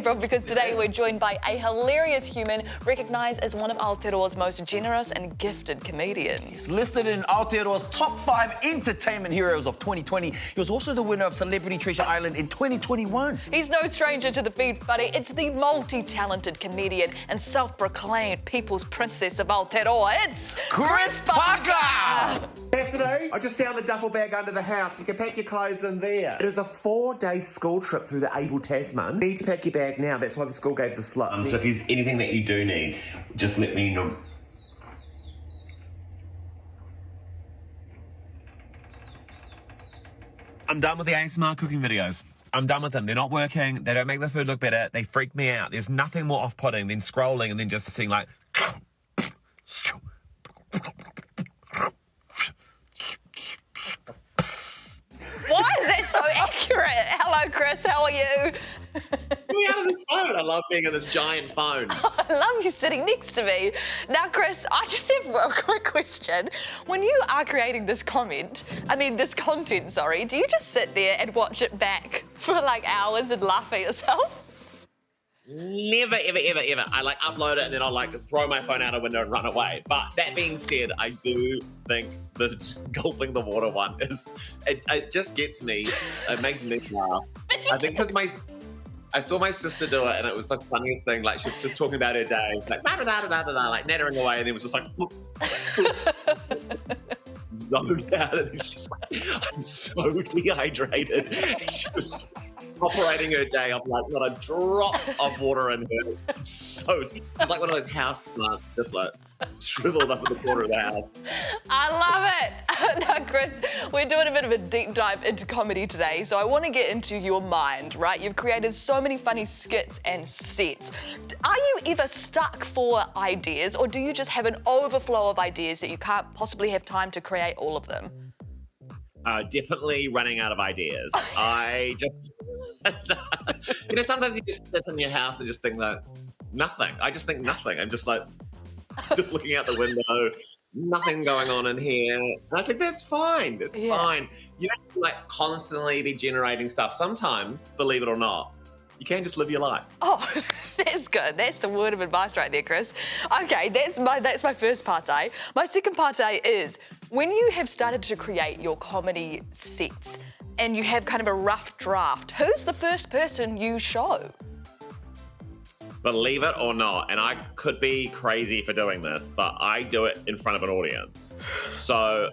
April, because today we're joined by a hilarious human recognised as one of Aotearoa's most generous and gifted comedians. He's listed in Aotearoa's top 5 entertainment heroes of 2020. He was also the winner of Celebrity Treasure Island in 2021. He's no stranger to the feed, buddy. It's the multi-talented comedian and self-proclaimed people's princess of Aotearoa. It's Chris Parker! Yesterday, I just found the duffel bag under the house. You can pack your clothes in there. It is a 4-day school trip through the Able Tasman. You need to pack your bag now. That's why the school gave the slip. So if there's anything that you do need, just let me know. I'm done with the ASMR cooking videos. I'm done with them. They're not working. They don't make the food look better. They freak me out. There's nothing more off-putting than scrolling and then just seeing like... Why is that so accurate? Hello, Chris. How are you? Get me out of this phone. I love being in this giant phone. I love you sitting next to me. Now, Chris, I just have a quick question. When you are creating this content, do you just sit there and watch it back for like hours and laugh at yourself? Never, ever, ever, ever. I like upload it and then I'll like throw my phone out a window and run away. But that being said, I do think the gulping the water one it just gets me. It makes me laugh. I think because I saw my sister do it and it was the funniest thing. Like she was just talking about her day, like da-da-da-da-da-da, like nattering away, and then was just like zoned out, and then she's like, I'm so dehydrated. And she was just operating her day off like not a drop of water in her. It's like one of those house plants, just like shriveled up in the corner of the house. I love it. Now, Chris, we're doing a bit of a deep dive into comedy today, so I want to get into your mind, right? You've created so many funny skits and sets. Are you ever stuck for ideas, or do you just have an overflow of ideas that you can't possibly have time to create all of them? Definitely running out of ideas. I just, sometimes you just sit in your house and just think like nothing. I just think nothing. I'm just like, just looking out the window, nothing going on in here. And I think that's fine. It's fine. You don't have to like constantly be generating stuff. Sometimes, believe it or not, you can just live your life. Oh, that's good. That's the word of advice right there, Chris. Okay, that's my first part A. My second part A is, when you have started to create your comedy sets and you have kind of a rough draft, who's the first person you show? Believe it or not, and I could be crazy for doing this, but I do it in front of an audience. So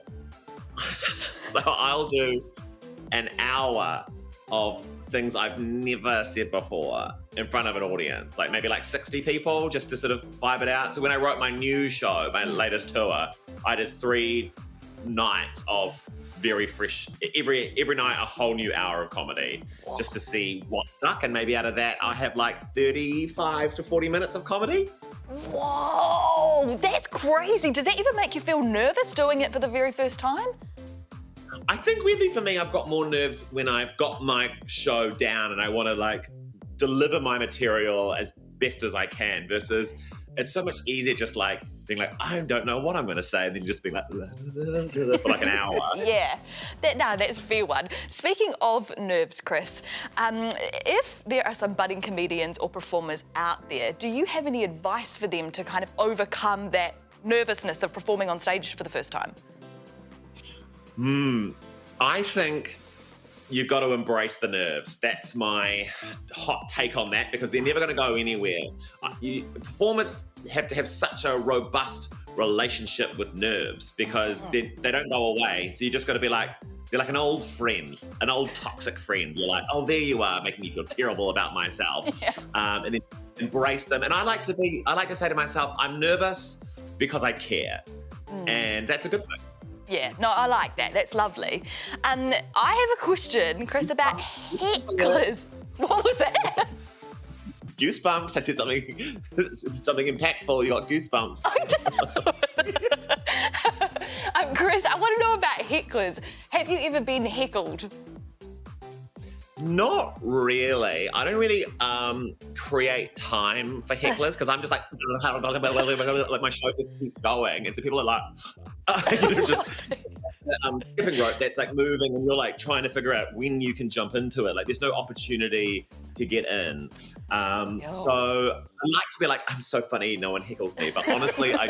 I'll do an hour of things I've never said before in front of an audience, like maybe like 60 people, just to sort of vibe it out. So when I wrote my new show, my latest tour, I did 3 nights of very fresh, every night a whole new hour of comedy, just to see what stuck. And maybe out of that, I have like 35 to 40 minutes of comedy. Whoa, that's crazy. Does that even make you feel nervous doing it for the very first time? I think weirdly for me, I've got more nerves when I've got my show down and I want to like deliver my material as best as I can, versus it's so much easier just like being like, I don't know what I'm going to say, and then just being like for like an hour. Yeah, that's a fair one. Speaking of nerves, Chris, if there are some budding comedians or performers out there, do you have any advice for them to kind of overcome that nervousness of performing on stage for the first time? I think you've got to embrace the nerves. That's my hot take on that, because they're never going to go anywhere. Performers have to have such a robust relationship with nerves, because they don't go away. So you just got to be like, they're like an old friend, an old toxic friend. You're like, oh, there you are, making me feel terrible about myself. And then embrace them. And I like to say to myself, I'm nervous because I care. And that's a good thing. Yeah, no, I like that. That's lovely. I have a question, Chris, about hecklers. What was that? Goosebumps. I said something impactful. You got goosebumps. Chris, I want to know about hecklers. Have you ever been heckled? Not really. I don't really create time for hecklers, because I'm just like my show just keeps going, and so people are like, just skipping rope that's like moving, and you're like trying to figure out when you can jump into it. Like there's no opportunity to get in. So I like to be like, I'm so funny, no one heckles me. But honestly, I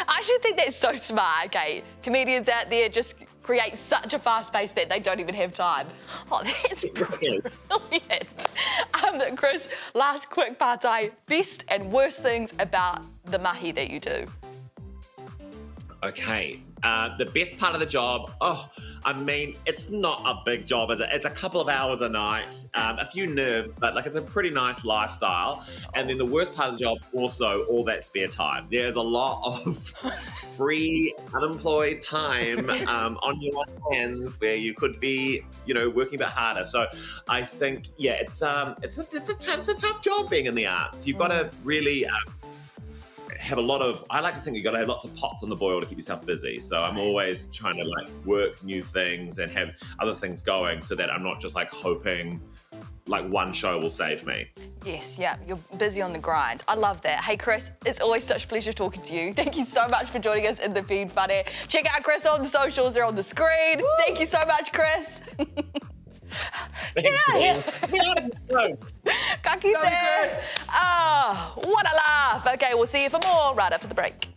actually think that's so smart, okay? Comedians out there just create such a fast pace that they don't even have time. Oh, that's brilliant. Chris, last quick partai, best and worst things about the mahi that you do. Okay. The best part of the job, I mean, it's not a big job, is it? It's a couple of hours a night, a few nerves, but like it's a pretty nice lifestyle. And then the worst part of the job, also all that spare time. There's a lot of free, unemployed time on your hands where you could be, working a bit harder. So I think, it's a tough job being in the arts. You've got to really have I like to think you've got to have lots of pots on the boil to keep yourself busy. So I'm always trying to like work new things and have other things going so that I'm not just like hoping like one show will save me. Yes, yeah, you're busy on the grind. I love that. Hey, Chris, it's always such a pleasure talking to you. Thank you so much for joining us in the Feed Buddy. Check out Chris on the socials, they're on the screen. Woo! Thank you so much, Chris. Thanks, Kaki there. What a laugh. Okay, we'll see you for more right after the break.